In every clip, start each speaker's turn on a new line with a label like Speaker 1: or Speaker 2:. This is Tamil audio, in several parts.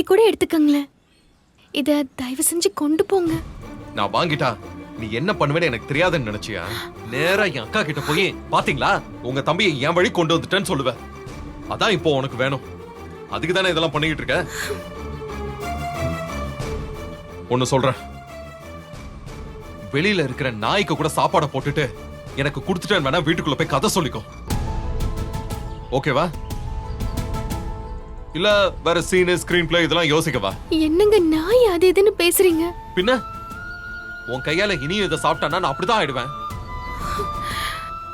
Speaker 1: காப்பி கூட எடுத்துக்கங்களேன். இத தயவு செஞ்சு கொண்டு போங்க.
Speaker 2: நான் வாங்கிட்டா நீ என்ன பண்ணுவேன்னு எனக்கு தெரியாதுன்னு நினைச்சியா? நேரா என் அக்கா கிட்ட போய் பாத்தீங்களா உங்க தம்பியை என் வழி கொண்டு வந்துட்டேன்னு சொல்லுவேன். அதான் இப்போ உனக்கு வேணும். அதுக்கு தானே இதெல்லாம் பண்ணிக்கிட்டு இருக்க. ஒன்னு சொல்றேன், வெளியில இருக்கிற நாய்க்கு கூட சாப்பாடை போட்டுட்டு எனக்கு கொடுத்துட்டேன்னு வேணா வீட்டுக்குள்ள போய் கதை சொல்லிக்கோ. ஓகேவா? இல்ல வேற சீன் ஸ்கிரீன் பிளே இதெல்லாம் யோசிக்கவா?
Speaker 1: என்னங்க நாய் அது இதுன்னு பேசுறீங்க?
Speaker 2: பின்ன உன் கையால இனியும் இதை சாப்பிட்டானா நான் அப்படிதான் ஆயிடுவேன்.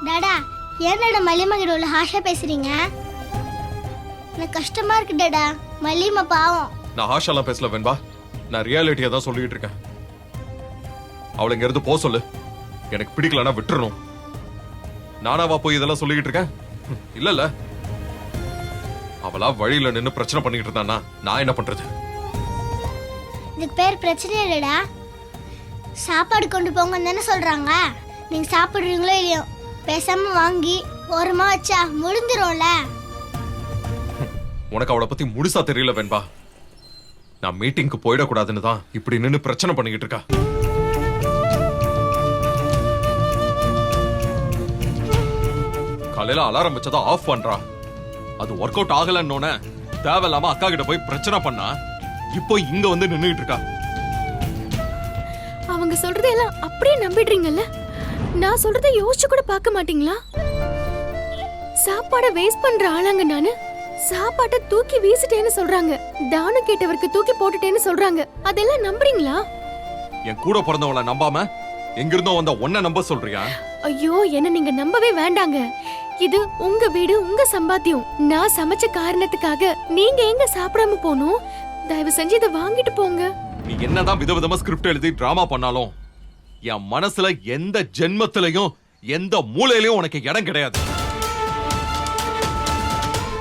Speaker 3: டாடா, ஏன்டா மல்லிமா கிட்ட உள்ள ஹாஷா பேசுறீங்க? எனக்கு கஷ்டமா இருக்கு டாடா. மல்லிமா பாவம்.
Speaker 2: நான் ஹாஷாலாம் பேசல வெண்பா, நான் ரியாலிட்டியா தான் சொல்லிட்டு இருக்கேன். அவளை இங்க இருந்து போக சொல்லு. எனக்கு பிடிக்கலன்னா விட்டுறணும். நானாவா போய் இதெல்லாம் சொல்லிக்கிட்டு இருக்கேன்? இல்ல அவளா வழியில நின்னு பிரச்சனை பண்ணிக்கிட்டு இருந்தானா நான் என்ன பண்றது?
Speaker 3: இதுக்கு பேர் பிரச்சனை இல்லடா. சாப்பாடு கொண்டு போங்கன்னு தானே சொல்றாங்க. நீங்க சாப்பிடுறீங்களோ இல்லையோ பேசாம வாங்கி ஓரமா வச்சா முடிஞ்சிரும்ல.
Speaker 2: உனக்கு அவளை பத்தி முழுசா தெரியல வெண்பா. நான் மீட்டிங்க்கு போயிடக்கூடாதுன்னு தான் இப்படி நின்னு பிரச்சனை பண்ணிக்கிட்டு இருக்கா. காலையில அலாரம் வச்சதா ஆஃப் பண்றா. அது ஒர்க் அவுட் ஆகலன்னு தேவையில்லாம அக்கா கிட்ட போய் பிரச்சனை பண்ணா இப்போ இங்க வந்து நின்னுட்டு இருக்கா.
Speaker 1: அவங்க சொல்றதெல்லாம் அப்படியே நம்பிடுறீங்கல்ல? நான் சொல்றதை யோசிச்சு கூட பார்க்க மாட்டீங்களா? சாப்பாட வேஸ்ட் பண்ற ஆளாங்க நானு. சாப்பாட்டை தூக்கி வீசிட்டேன்னு சொல்றாங்க. தானம் கேட்டவருக்கு தூக்கி போட்டுட்டேன்னு சொல்றாங்க. அதெல்லாம் நம்புறீங்களா?
Speaker 2: என் கூட பிறந்தவளை நம்பாம எங்கிருந்தோ வந்த ஒன்ன நம்ப சொல்றியா?
Speaker 1: ஐயோ, என்ன நீங்க நம்பவே வேண்டாங்க. இது உங்க வீடு, உங்க சம்பாத்தியம். நான் சமைச்ச காரணத்துக்காக நீங்க எங்க சாப்பிடாம போகணும்? தயவு செஞ்சு இதை வாங்கிட்டு போங்க.
Speaker 2: நீ என்னதான் விதவிதமா ஸ்கிரிப்ட் எழுதி டிராமா பண்ணாலும் என் மனசுல எந்த ஜென்மத்திலையும் எந்த மூலையிலையும் உனக்கு இடம் கிடையாது.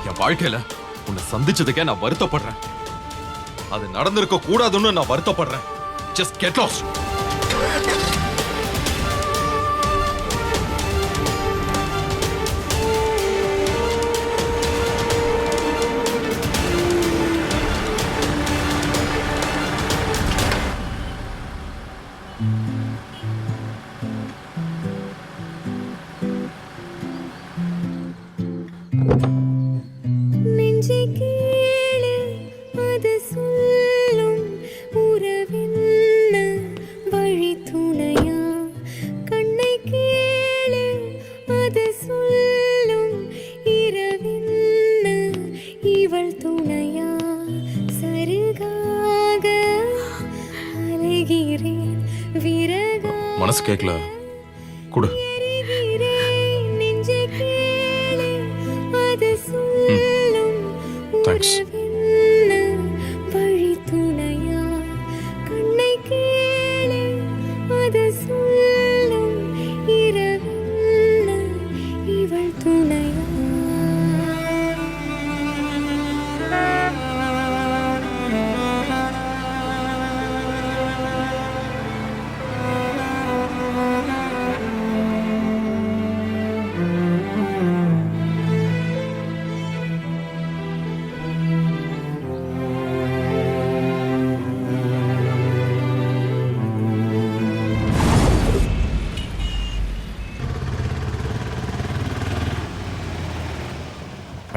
Speaker 2: என் வாழ்க்கையில உன்னை சந்திச்சதுக்கே நான் வருத்தப்படுறேன். அது நடந்திருக்க கூடாதுன்னு நான் வருத்தப்படுறேன். Just get lost. மனசு கேட்கல குடு. தேங்க்ஸ்.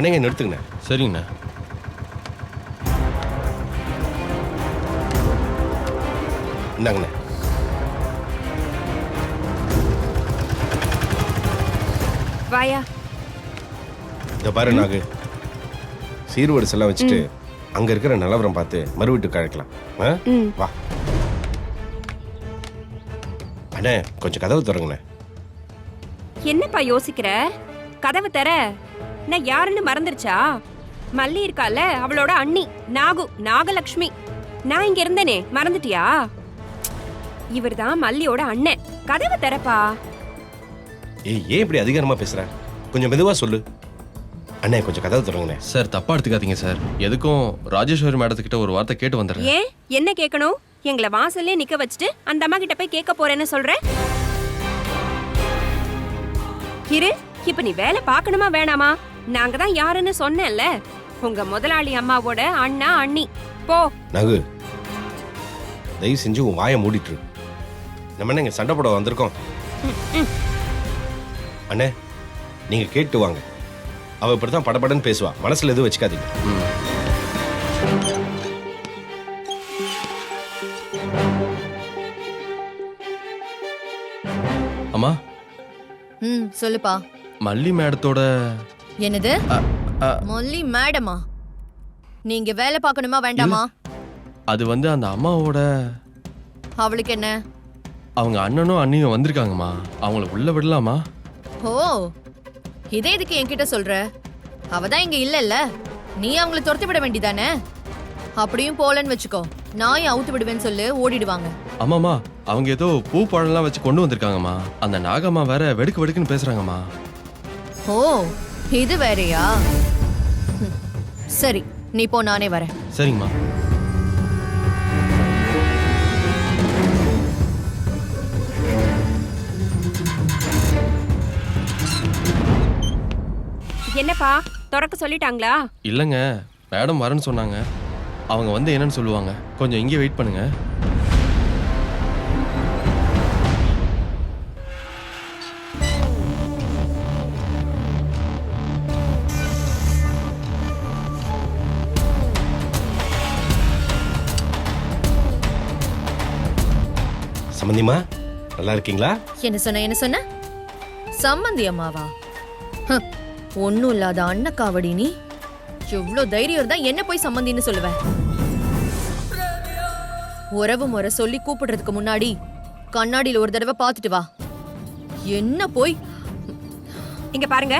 Speaker 4: அண்ணே நிறுத்துங்கண்ணே.
Speaker 5: சரிங்கண்ணா.
Speaker 4: இந்தாங்கண்ணே.
Speaker 6: வாயா.
Speaker 4: இந்த பாரு நாகு, சீர்வரிசை எல்லாம் வச்சுட்டு அங்க இருக்கிற நிலவரம் பார்த்து மறு வீட்டுக்கு அழைக்கலாம். வா அண்ணே, கொஞ்சம் கதவு திறங்கண்ணே.
Speaker 6: என்னப்பா யோசிக்கிற? கதவு தர. நான் யாருன்னு மறந்துருச்சா? மல்லி இருக்கால, அவளோட அண்ணி நாகலட்சுமி. நான் இங்க இருந்தேனே, மறந்துட்டியா? இவர்தான் மல்லியோட அண்ணன். கதவு தரப்பா.
Speaker 4: ஏன் இப்படி அதிகாரமா பேசுற? கொஞ்சம் மெதுவா சொல்லு. அண்ணே, கொஞ்சம் கதவு திறங்கண்ணே.
Speaker 5: சார் தப்பா எடுத்துக்காதீங்க சார். எதுக்கும் ராஜேஸ்வரி மேடத்துக்கிட்ட ஒரு வார்த்தை கேட்டு வந்துடுறேன்.
Speaker 6: ஏன் என்ன கேட்கணும்? எங்களை வாசல்லே நிக்க வச்சுட்டு அந்த அம்மா கிட்ட போய் கேட்க போறேன்னு சொல்ற? இரு, இப்ப நீ வேலை பார்க்கணுமா வேணாமா? நாங்க தான் யாருன்னு சொன்னேன்ல. உங்க முதலாளி அம்மாவோட அண்ணா அண்ணி. போ.
Speaker 4: நகு தயவு செஞ்சு உன் வாயை மூடிட்டு இரு. நம்ம என்ன இங்க சண்டை போட வந்திருக்கோம்? அண்ணே நீங்க கேட்டு வாங்க. அவ இப்படித்தான் படபடன்னு பேசுவா, மனசுல எதுவும் வச்சுக்காதீங்க.
Speaker 5: அம்மா,
Speaker 7: சொல்லுப்பா.
Speaker 5: மல்லி மேடத்தோட
Speaker 7: என்னது? மொல்லி மேடமா? நீங்க வேலை பார்க்கணுமா வேண்டாமா?
Speaker 5: அது வந்து அந்த அம்மாவோட
Speaker 7: அவளுக்கு என்ன?
Speaker 5: அவங்க அண்ணனும் அண்ணியும் வந்திருக்காங்கம்மா. அவங்கள உள்ள விடலாமா?
Speaker 7: ஓ, இதே இதுக்கு என்கிட்ட சொல்ற? அவதான் இங்க இல்லல்ல, நீ அவங்கள துரத்தி விட வேண்டியதானே? அப்படியும் போலன்னு வச்சுக்கோ, நான் அவுத்து விடுவேன்னு சொல்லு, ஓடிடுவாங்க.
Speaker 5: ஆமாம்மா, அவங்க ஏதோ பூ பழம்லாம் வச்சு கொண்டு வந்திருக்காங்கம்மா. அந்த நாகம்மா வேற வெடுக்கு வெடுக்குன்னு பேசுறாங்கம்மா.
Speaker 7: ஓ, இது வேறயா? சரி, நீ போ, நானே வரேன்.
Speaker 5: சரிங்கம்மா.
Speaker 6: என்னப்பா திறக்க சொல்லிட்டாங்களா?
Speaker 5: இல்லைங்க, மேடம் வரேன்னு சொன்னாங்க. அவங்க வந்து என்னன்னு சொல்லுவாங்க. கொஞ்சம் இங்கே வெயிட் பண்ணுங்க.
Speaker 4: சம்பந்திமா நல்லா இருக்கீங்களா?
Speaker 7: என்ன சொன்ன? சம்மந்தி அம்மாவா? ஒன்னும் இல்லாத அண்ணக்காவடி நீ. எவ்வளவு தைரியம் இருந்தா என்ன போய் சம்மந்தின்னு சொல்லுவேன்? உறவு முறை சொல்லி கூப்பிடுறதுக்கு முன்னாடி கண்ணாடியில ஒரு தடவை பார்த்துட்டு வா. என்ன போய்
Speaker 6: இங்க பாருங்க,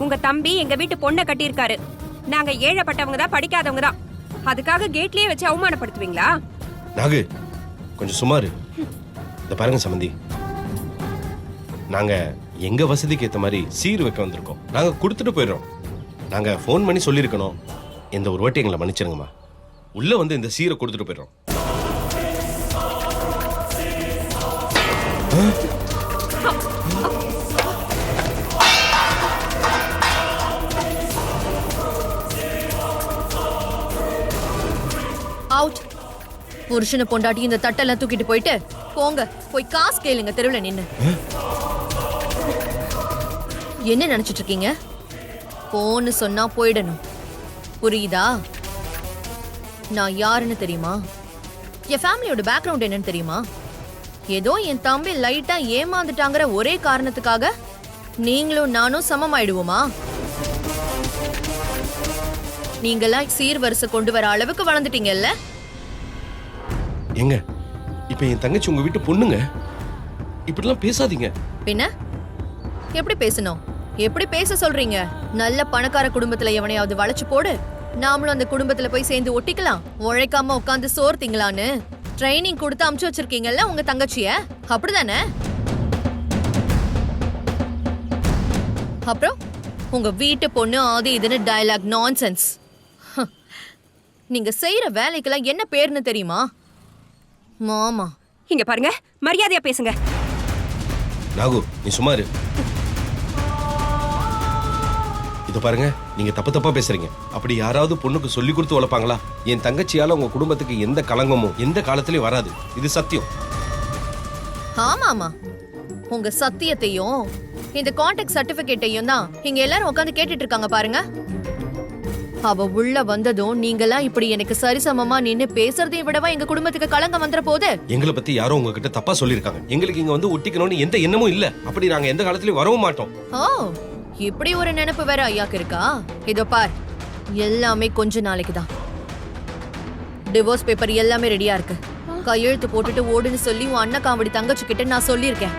Speaker 6: உங்க தம்பி எங்க வீட்டு பொண்ணை கட்டியிருக்காரு. நாங்க ஏழைப்பட்டவங்க தான், படிக்காதவங்க தான். அதுக்காக கேட்லயே வச்சு அவமானப்படுத்துவீங்களா?
Speaker 4: நாகு கொஞ்சம் சுமாரு. இந்த பாருங்க சம்பந்தி, நாங்க எங்க வசதிக்கு ஏத்த மாதிரி சீர் வைக்க வந்திருக்கோம். நாங்க கொடுத்துட்டு போயிடுறோம். நாங்க ஃபோன் பண்ணி சொல்லியிருக்கணும். இந்த ஒரு வாட்டி எங்களை மன்னிச்சிருங்கம்மா. உள்ள வந்து இந்த சீரை கொடுத்துட்டு போயிடுறோம்.
Speaker 7: அவுட். புருஷனை பொண்டாட்டி இந்த தட்டெல்லாம் தூக்கிட்டு போயிட்டு போங்க. போய் காசு கேளுங்க தெருவுல நின்னு. என்ன நினைச்சிட்டு இருக்கீங்க? போன்னு சொன்னா போயிடணும், புரியுதா? நான் யாருன்னு தெரியுமா? என் ஃபேமிலியோட பேக்ரவுண்ட் என்னன்னு தெரியுமா? ஏதோ என் தம்பி லைட்டா ஏமாந்துட்டாங்கிற ஒரே காரணத்துக்காக நீங்களும் நானும் சமமாயிடுவோமா? நீங்களாம் சீர்வரிசை கொண்டு வர அளவுக்கு வளர்ந்துட்டீங்கல்ல?
Speaker 4: எங்க இப்ப என் தங்கச்சி உங்க வீட்டு பொண்ணுங்க, இப்படிலாம் பேசாதீங்க.
Speaker 7: பின்ன எப்படி பேசணும்? எப்படி பேச சொல்றீங்க? நல்ல பணக்கார குடும்பத்துல எவனையாவது வளைச்சு போடு, நாமளும் அந்த குடும்பத்துல போய் சேர்ந்து ஒட்டிக்கலாம். உழைக்காம உட்காந்து சோறு திங்கலான்னு ட்ரைனிங் கொடுத்து அமுச்சு வச்சிருக்கீங்கல்ல உங்க தங்கச்சிய, அப்படிதானே? அப்புறம் உங்க வீட்டு பொண்ணு அது இதுன்னு டயலாக் நான்சென்ஸ். நீங்க செய்யற வேலைக்கெல்லாம் என்ன பேர்னு தெரியுமா? மாமா.
Speaker 6: இங்க பாருங்க, மரியாதையா பேசுங்க.
Speaker 4: நாகு நீ சுமாரு. இத பாருங்க, நீங்க தப்பா பேசுறீங்க. அப்படி யாராவது பொண்ணுக்கு சொல்லி கொடுத்து வளர்ப்பாங்களா? என் தங்கச்சியால உங்க குடும்பத்துக்கு எந்த களங்கமும் எந்த காலத்திலயும் வராது. இது சத்தியம்.
Speaker 7: ஆமாமா, உங்க சத்தியத்தையும் இந்த கான்டாக்ட் சர்டிபிகேட்டையும் தான் இங்க எல்லாரும் உட்காந்து கேட்டுட்டு இருக்காங்க பாருங்க. அவ உள்ள வந்ததும் நீங்களாம் இப்படி எனக்கு சரிசமமா நின்னு பேசுறதையும் விடவா எங்க குடும்பத்துக்கு களங்கம் வந்துற போது?
Speaker 4: எங்களை பத்தி யாரோ உங்ககிட்ட தப்பா சொல்லிருக்காங்க. எங்களுக்கு இங்க வந்து ஒட்டிக்கணும்னு எந்த எண்ணமும் இல்ல. அப்படி நாங்க எந்த காலத்திலயும் வரவும் மாட்டோம்.
Speaker 7: ஓ, இப்படி ஒரு நினைப்பு வேற ஐயாக்கு இருக்கா? இதோ பார், எல்லாமே கொஞ்ச நாளைக்கு தான். டிவோர்ஸ் பேப்பர் எல்லாமே ரெடியா இருக்கு. கையெழுத்து போட்டுட்டு ஓடுன்னு சொல்லி உன் அண்ணன் காவடி தங்கச்சி கிட்ட நான் சொல்லியிருக்கேன்.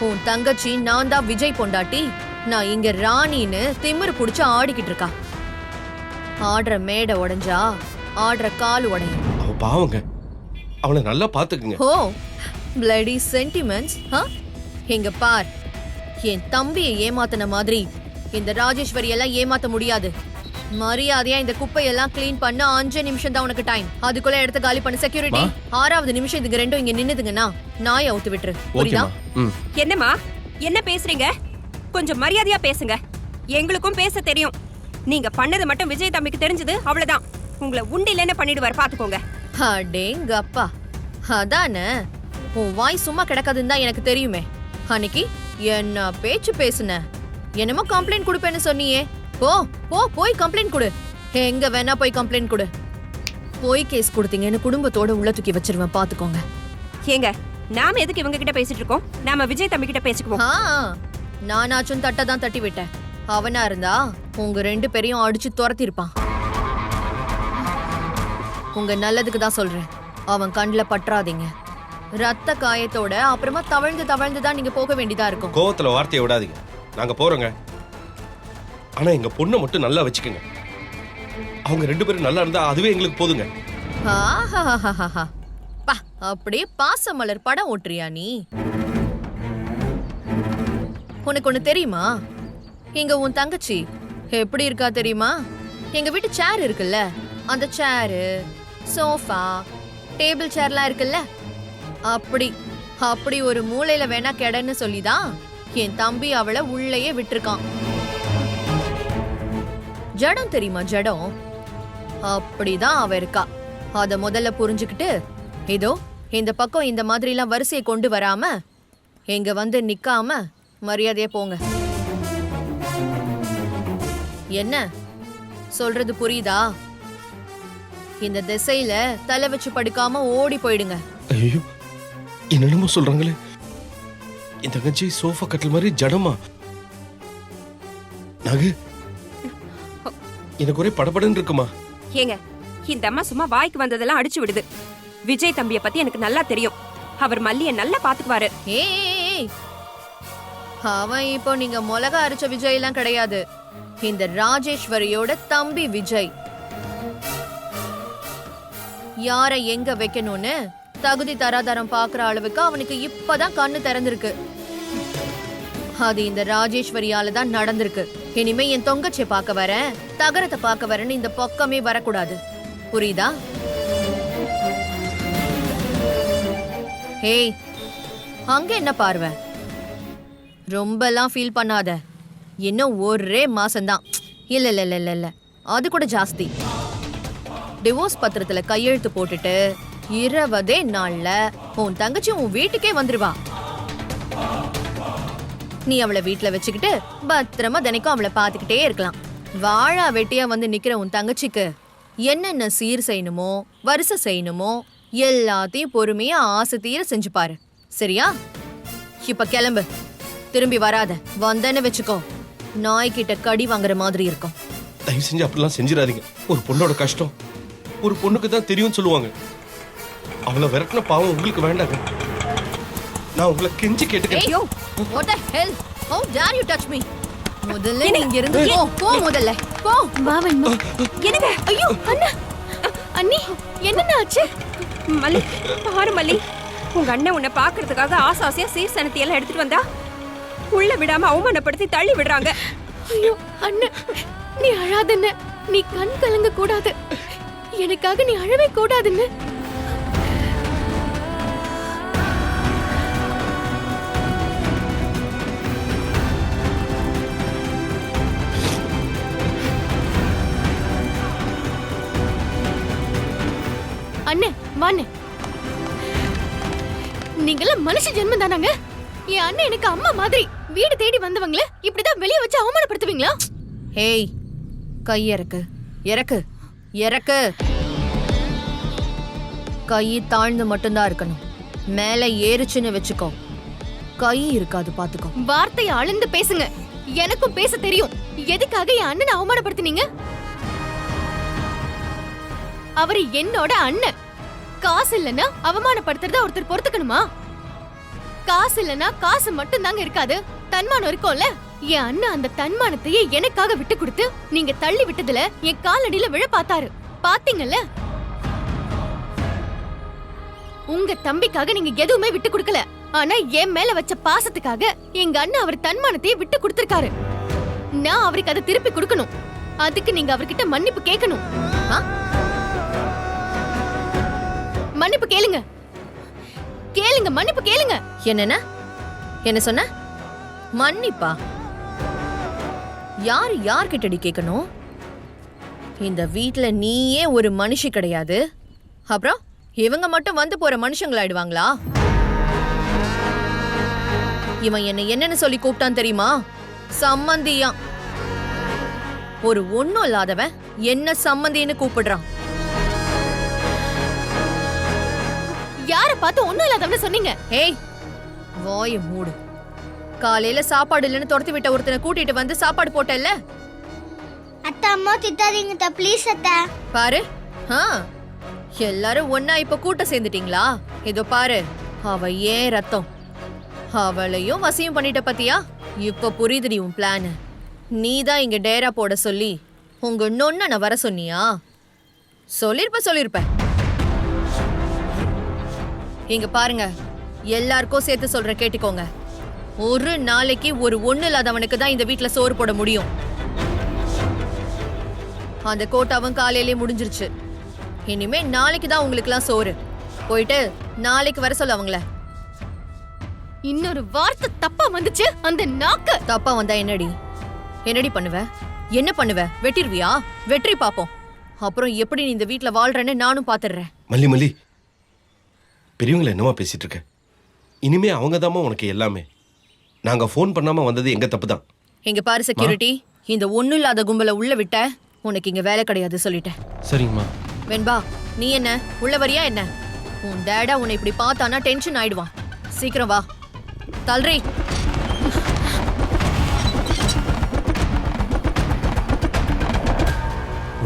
Speaker 7: உன் தங்கச்சி நான் தான் விஜய் பொண்டாட்டி, நான் இங்க ராணின்னு திமிரு புடிச்சு ஆடிக்கிட்டு இருக்கா. ஆடுற மேடை உடைஞ்சா ஆடுற கால் உடையும்.
Speaker 4: அவ பாவங்க, அவளை நல்லா பாத்துக்குங்க.
Speaker 7: ஓ, பிளடி சென்டிமெண்ட்ஸ். இங்க பார், என் தம்பியை ஏமாத்தின மாதிரி இந்த ராஜேஸ்வரி எல்லாம் ஏமாத்த முடியாது. மரியாதையா இந்த குப்பையெல்லாம் கிளீன் பண்ண 5 நிமிஷம் தான் உனக்கு டைம். அதுக்குள்ள எடுத்து காலி பண்ண. செக்யூரிட்டி, 6வது நிமிஷம் இதுங்க ரெண்டும் இங்க நின்னுதுங்கன்னா நாயை அவுத்து விட்டுரு, புரியுதா?
Speaker 6: என்னம்மா என்ன பேசுறீங்க? கொஞ்சம் மரியாதையா பேசுங்க. எங்களுக்கும் பேச தெரியும். நீங்க பண்ணது மட்டும் விஜய் தம்பிக்கு தெரிஞ்சது அவ்வளவுதான். உங்களை உண்டில பண்ணிடுவார் பாத்துக்கோங்க.
Speaker 7: அடேங்கப்பா, அதானே உன் வாய் சும்மா கிடக்காதுன்னு தான் எனக்கு தெரியுமே. அன்னைக்கு என்ன பேச்சு பேசுன, என்னமோ கம்ப்ளைண்ட் கொடுப்பேன்னு சொன்னியே. போ போ போய் கம்ப்ளைண்ட் கொடு. எங்க வேணா போய் கம்ப்ளைண்ட் கொடு. போய் கேஸ் கொடுத்தீங்கன்னு குடும்பத்தோட உள்ள தூக்கி வச்சிருவேன் பாத்துக்கோங்க.
Speaker 6: ஏங்க, நாம எதுக்கு இவங்க கிட்ட பேசிட்டு இருக்கோம்? நாம விஜய் தம்பி கிட்ட பேசிக்குவோம்.
Speaker 7: நானாச்சும் தட்டை தான் தட்டி விட்டேன். அவனா இருந்தா உங்க 2 பேரையும் அடிச்சு துரத்திருப்பான். உங்க நல்லதுக்கு தான் சொல்றேன், அவன் கண்ணுல பற்றாதீங்க. ரத்த காயத்தோட அப்புறமா தவழ்ந்து தான் நீங்க போக வேண்டியதா இருக்கும்.
Speaker 4: கோவத்துல வார்த்தையை விடாதீங்க, நாங்க போறோங்க. ஆனா எங்க பொண்ணை மட்டும் நல்லா வச்சுக்கோங்க. அவங்க 2 பேரும் நல்லா இருந்தா அதுவே எங்களுக்கு போதுங்க.
Speaker 7: ஆஹாஹாஹாஹா. பா, அப்படியே பாசமலர் படம் ஓட்டுறியா நீ? உனக்கு ஒண்ணு தெரியுமா? இங்க உன் தங்கச்சி எப்படி இருக்கா தெரியுமா? எங்க வீட்டு சேர் இருக்குல்ல, அந்த சேரு, சோஃபா, டேபிள் சேர்லாம் இருக்குல்ல, அப்படி ஒரு மூலையில வேணா கெடன்னு சொல்லிதான் என் தம்பி அவளை உள்ளேயே விட்டுருக்கான். ஜடம் தெரியுமா? ஜடம் அப்படிதான் அவ இருக்கா. அத முதல்ல புரிஞ்சுக்கிட்டு இதோ இந்த பக்கம் இந்த மாதிரி எல்லாம் வரிசையை கொண்டு வராம எங்க வந்து நிக்காம மரியாதையா போங்க. என்ன சொல்றது புரியுதா? இந்த திசையில தலை வச்சு படுக்காம ஓடி போயிடுங்க.
Speaker 4: ஐயோ, என்னென்னமோ சொல்றாங்களே. இந்த தங்கச்சி சோஃபா கட்டில் மாதிரி ஜடமா? நாகு, எனக்கு ஒரே படபடன்னு இருக்குமா.
Speaker 6: ஏங்க, இந்த அம்மா சும்மா வாய்க்கு வந்ததெல்லாம் அடிச்சு விடுது. விஜய் தம்பிய பத்தி எனக்கு நல்லா தெரியும். அவர் மல்லிய நல்லா பாத்துக்குவாரு.
Speaker 7: ஏய், அவன் இப்போ நீங்க மிளகா அரைச்ச விஜய் எல்லாம் கிடையாது. இந்த ராஜேஸ்வரியோட தம்பி விஜய். யார எங்க வைக்கணும்னு தகுதி தராதரம் பாக்குற அளவுக்கு அவனுக்கு இப்பதான் கண்ணு திறந்திருக்கு. அது இந்த ராஜேஸ்வரியால தான் நடந்திருக்கு. இனிமே என் தொங்கச்சியை பார்க்க வரேன், தகரத்தை பார்க்க வரேன்னு இந்த பக்கமே வரக்கூடாது. புரியுதா? ஏய், அங்க என்ன பார்வை? ரொம்பலாம் ஃபீல் பண்ணாத. இன்னும் ஒரே மாசம்தான். இல்ல இல்ல இல்ல இல்ல, அது கூட ஜாஸ்தி. டிவோர்ஸ் பத்திரத்துல கையெழுத்து போட்டுட்டு 20 நாள்ல உன் தங்கச்சி உன் வீட்டுக்கே வந்துருவா. நீ அவளை வீட்டுல வச்சுக்கிட்டு பத்திரமா தினைக்கும் அவளை பாத்துக்கிட்டே இருக்கலாம். வாழா வெட்டியா வந்து நிக்கிற உன் தங்கச்சிக்கு என்னென்ன சீர் செய்யணுமோ, வரிசை செய்யணுமோ எல்லாத்தையும் பொறுமையா ஆசை தீர செஞ்சு பாரு. சரியா? இப்ப கிளம்பு. திரும்பி வராத. வந்தேன்னு வச்சுக்கோ, நாய்கிட்ட கடி வாங்குற மாதிரி இருக்கும்.
Speaker 4: தயவு செஞ்சு அப்படிலாம் செஞ்சிடாதீங்க. ஒரு பொண்ணோட கஷ்டம் ஒரு பொண்ணுக்கு தான் தெரியும்னு சொல்லுவாங்க. அவளை விரட்டின பாவம் உங்களுக்கு வேண்டாங்க. நான் உங்களை கெஞ்சி கேட்டுக்கிறேன்.
Speaker 7: ஐயோ, what the hell? How dare you touch me? முதல்ல நீங்க இருந்து போ முதல்ல. போ.
Speaker 1: வாவன்மா.
Speaker 6: என்னங்க?
Speaker 1: ஐயோ, அண்ணா. அண்ணி, என்னண்ணா ஆச்சு?
Speaker 6: மல்லி, பாரு மல்லி, உங்க அண்ணன் உன்னை பாக்குறதுக்காக ஆசாசியா சீர்சனத்தை எல்லாம் எடுத்துட்டு வந்தா உள்ள விடாம அவமானப்படுத்தி தள்ளி விடுறாங்க.
Speaker 1: ஐயோ அண்ணன், நீ அழாதண்ண. நீ கண் கலங்க கூடாது. எனக்காக நீ அழவே கூடாதுன்னு. அண்ணே, வாண்ணே. நீங்கெல்லாம் மனுஷ ஜென்மம் தானாங்க? என் அண்ணன் எனக்கு அம்மா மாதிரி. வீடு தேடி வந்தவங்கள இப்படிதான் வெளிய வச்சு அவமானப்படுத்துவீங்களா?
Speaker 7: ஏய், கை இறக்கு. இறக்கு இறக்கு. கை தாழ்ந்து மட்டும்தான் இருக்கணும். மேல ஏறுச்சுன்னு வச்சுக்கோ, கை இருக்காது பாத்துக்கோ.
Speaker 1: வார்த்தையை அளந்து பேசுங்க. எனக்கும் பேச தெரியும். எதுக்காக என் அண்ணனை அவமானப்படுத்தினீங்க? அவரு என்னோட அண்ணன். காசு இல்லைன்னா அவமானப்படுத்துறத ஒருத்தர் பொறுத்துக்கணுமா? காசு இல்லைன்னா காசு மட்டும் தாங்க இருக்காது, தன்மானம் இருக்கும்ல. என் அண்ணன் அந்த தன்மானத்தையே எனக்காக விட்டு கொடுத்து நீங்க தள்ளி விட்டதுல என் காலடியில விழ பார்த்தாரு. பாத்தீங்கல்ல? உங்க தம்பிக்காக நீங்க எதுவுமே விட்டு கொடுக்கல. ஆனா என் மேல வச்ச பாசத்துக்காக எங்க அண்ணன் அவர் தன்மானத்தையே விட்டு கொடுத்திருக்காரு. நான் அவருக்கு அதை திருப்பி கொடுக்கணும். அதுக்கு நீங்க அவர்கிட்ட மன்னிப்பு கேட்கணும். மன்னிப்பு கேளுங்க. கேளுங்க, மன்னிப்பு கேளுங்க.
Speaker 7: என்னன்னா என்ன சொன்ன? மன்னிப்பா? யாரு யார்கிட்டடி கேட்கணும்? இந்த வீட்ல நீயே ஒரு மனுஷி கிடையாது, அப்புறம் இவங்க மட்டும் வந்து போற மனுஷங்களாயிடுவாங்களா? இவன் என்னன்னு சொல்லி கூப்பிட்டான் தெரியுமா? சம்மந்தியா. ஒரு ஒண்ணும் இல்லாதவன் என்ன சம்மந்தின்னு கூப்பிடுறான்.
Speaker 1: யார பார்த்து ஒண்ணும் இல்லாதவன சொன்னீங்க?
Speaker 7: ஏய், வாய மூடு. காலையில சாப்பாடு இல்லைன்னு துரத்தி விட்ட ஒருத்தனை கூட்டிட்டு வந்து சாப்பாடு போட்டல்ல?
Speaker 3: அத்தை அம்மா திட்டாதீங்க அத்தை, ப்ளீஸ் அத்தை.
Speaker 7: பாரு, எல்லாரும் ஒன்னா இப்ப கூட்டம் சேர்ந்துட்டீங்களா? இதோ பாரு, அவ ஏன் ரத்தம், அவளையும் வசியம் பண்ணிட்ட பத்தியா? இப்ப புரியுதுடி உன் பிளான். நீதான் இங்க டேரா போட சொல்லி உங்க நொண்ணனை வர சொன்னியா? சொல்லிருப்ப. இங்க பாருங்க, எல்லாருக்கும் சேர்த்து சொல்ற கேட்டுக்கோங்க. ஒரு நாளைக்கு ஒரு ஒண்ணு இல்லாதவனுக்கு தான் இந்த வீட்டுல சோறு போட முடியும். அந்த கோட்டாவும் காலையிலே முடிஞ்சிருச்சு. இனிமே நாளைக்கு தான் உங்களுக்குலாம் சோறு. போயிட்டு நாளைக்கு வர சொல்ல அவங்கள.
Speaker 1: இன்னொரு வார்த்தை தப்பா வந்துச்சு, அந்த நாக்கு.
Speaker 7: தப்பா வந்தா என்னடி பண்ணுவ? என்ன பண்ணுவ? வெட்டிருவியா? வெற்றி பாப்போம். அப்புறம் எப்படி நீ இந்த வீட்டுல வாழ்றன்னு நானும் பாத்துடுறேன்.
Speaker 4: மல்லி, பெரியவங்களை என்னமா பேசிட்டு இருக்க? இனிமே அவங்க தாமா உனக்கு எல்லாமே. நாங்க ஃபோன் பண்ணாம வந்தது எங்க தப்பு தான்.
Speaker 7: இங்க பாரு செக்யூரிட்டி, இந்த ஒண்ணு இல்லாத கும்பல உள்ள விட்ட உனக்கு இங்க வேலை கிடையாது சொல்லிட்டேன்.
Speaker 5: சரிங்கம்மா.
Speaker 7: வெண்பா, நீ என்ன உள்ள வரியா என்ன? உன் டேடா உன்னை இப்படி பார்த்தானா டென்ஷன் ஆயிடுவான். சீக்கிரம் வா. தல்றி.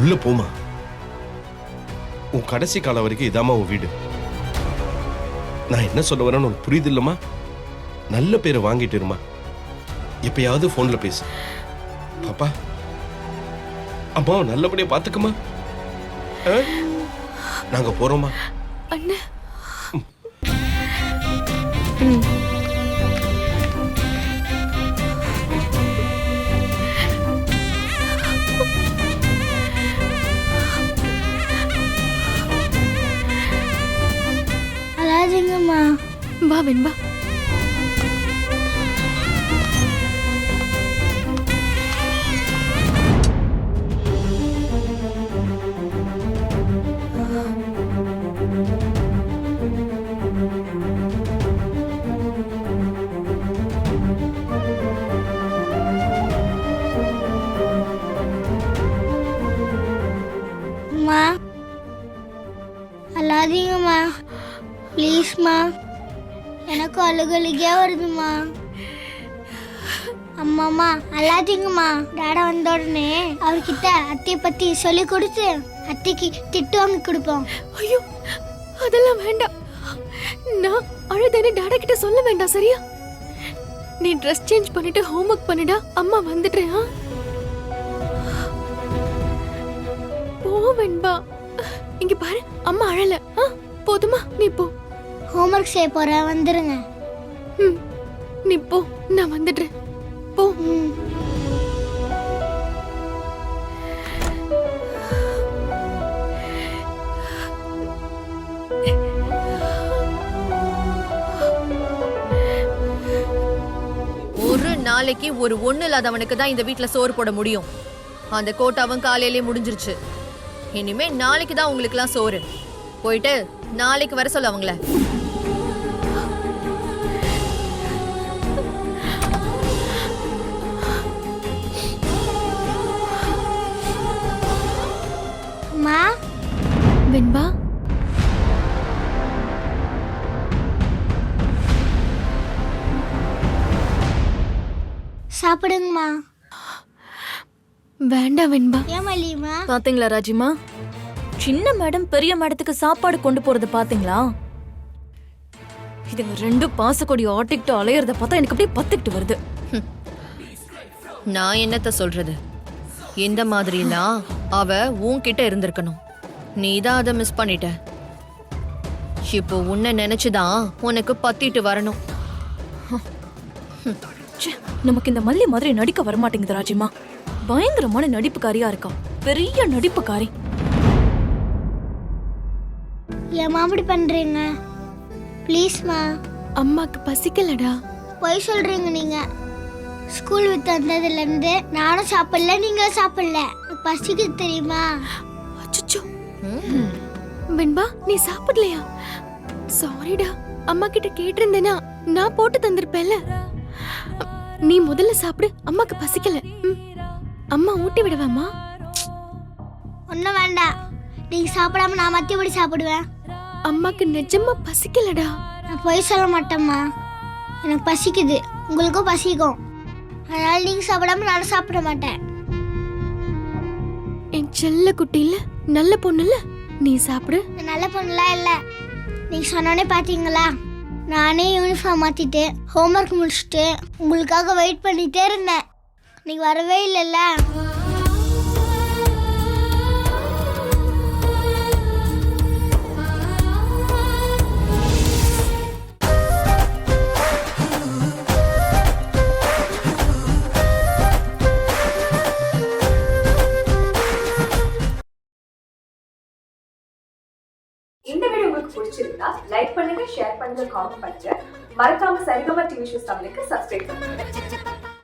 Speaker 4: உள்ள போமா. உன் கடைசி காலம் வரைக்கும் இதாமா உன் வீடு. நான் என்ன சொல்ல வரேன்னு உனக்கு புரியுது இல்லம்மா? நல்ல பேரை வாங்கிட்டு இருமா. எப்பயாவது போன்ல பேசு. பாப்பா, அம்மாவை நல்லபடியா பாத்துக்குமா. நாங்க போறோமா?
Speaker 1: அண்ணா.
Speaker 3: அழாதீங்கம்மா.
Speaker 1: வா வெண்பா.
Speaker 3: அம்மா அழாதீங்கம்மா, ப்ளீஸ்மா. எனக்கு அழுகழுகியா வருதுமா. அம்மாம்மா அழாதீங்கம்மா. டாடா வந்த உடனே அவர்கிட்ட அத்தையை பத்தி சொல்லி கொடுத்து அத்தைக்கு திட்டு வாங்கி கொடுப்போம்.
Speaker 1: ஐயோ, அதெல்லாம் வேண்டாம். நான் அழுதேன்னு டாடா கிட்ட சொல்ல வேண்டாம், சரியா? நீ ட்ரெஸ் சேஞ்ச் பண்ணிட்டு ஹோம்வொர்க் பண்ணிடா. அம்மா வந்துடுறேன். போ வெண்பா. இங்க பாரு, அம்மா அழல. போதுமா? நீ போ.
Speaker 3: ஹோம்வொர்க் செய்ய போறேன், வந்துருங்க.
Speaker 1: நீ போ, நான் வந்துடுறேன். போ.
Speaker 7: ஒரு நாளைக்கு ஒரு ஒண்ணு இல்லாதவனுக்கு தான் இந்த வீட்டுல சோறு போட முடியும். அந்த கோட்டாவும் காலையிலே முடிஞ்சிருச்சு. இனிமே நாளைக்கு தான் உங்களுக்குலாம் சோறு. போயிட்டு நாளைக்கு வர சொல்ல அவங்கள.
Speaker 3: அம்மா.
Speaker 1: வெண்பா,
Speaker 3: சாப்பிடுங்கம்மா.
Speaker 1: வேண்டாம் வெண்பா.
Speaker 3: ஏன் மல்லியம்மா?
Speaker 8: பாத்தீங்களா ராஜிமா, சின்ன மேடம் பெரிய மேடத்துக்கு சாப்பாடு கொண்டு போறத பாத்தீங்களா? இதுங்க ரெண்டு பாசக்கொடி ஆட்டிக்கிட்டு அலையறத பார்த்தா எனக்கு அப்படியே பத்துக்கிட்டு வருது.
Speaker 7: நான் என்னத்த சொல்றது? இந்த மாதிரிலாம் அவ உன்கிட்ட இருந்திருக்கணும். நீதான் அதை மிஸ் பண்ணிட்ட. இப்போ உன்னை நினைச்சுதான் உனக்கு பத்திட்டு வரணும்.
Speaker 8: ச்சே, நமக்கு இந்த மல்லி மாதிரி நடிக்க வரமாட்டேங்குது ராஜிமா. பயங்கரமான நடிப்புக்காரியா இருக்கா, பெரிய நடிப்புக்காரி.
Speaker 3: ஏம்மா அப்படி பண்றீங்க? ப்ளீஸ்மா.
Speaker 1: அம்மாக்கு பசிக்கலடா.
Speaker 3: போய் சொல்றீங்க நீங்க. ஸ்கூல் விட்டு வந்ததுல இருந்து நானும் சாப்பிடல, நீங்களும் சாப்பிடல. எனக்கு பசிக்குது தெரியுமா?
Speaker 1: அச்சச்சோ. வெண்பா நீ சாப்பிடலையா? சாரிடா, அம்மா கிட்ட கேட்டிருந்தேனா நான் போட்டு தந்திருப்பேன்ல. நீ முதல்ல சாப்பிடு, அம்மாக்கு பசிக்கல. அம்மா ஊட்டி விடுவாமா?
Speaker 3: ஒன்றும் வேண்டாம், நீங்க சாப்பிடாம நான் மத்தியபடி சாப்பிடுவேன்.
Speaker 1: அம்மாக்கு நிஜமா பசிக்கலடா.
Speaker 3: நான் பொய் சொல்ல மாட்டேம்மா, எனக்கு பசிக்குது, உங்களுக்கும் பசிக்கும். அதனால நீங்க சாப்பிடாம நானும் சாப்பிட மாட்டேன்.
Speaker 1: என் செல்ல குட்டி இல்ல, நல்ல பொண்ணு இல்ல, நீ சாப்பிடு.
Speaker 3: நான் நல்ல பொண்ணுலாம் இல்லை. நீங்க சொன்னோடனே பார்த்தீங்களா, நானே யூனிஃபார்ம் மாற்றிட்டு ஹோம்ஒர்க் முடிச்சுட்டு உங்களுக்காக வெயிட் பண்ணிகிட்டே இருந்தேன். நீங்கள் வரவே இல்லைல்ல.
Speaker 9: இந்த வீடியோ உங்களுக்கு பிடிச்சிருந்தா லைக் பண்ணுங்க, ஷேர் பண்ணுங்க, காமெண்ட் பண்ணுங்க. மறக்காம சரிகமா டிவி ஷோஸ் தமிழுக்கு சப்ஸ்கிரைப் பண்ணுங்க.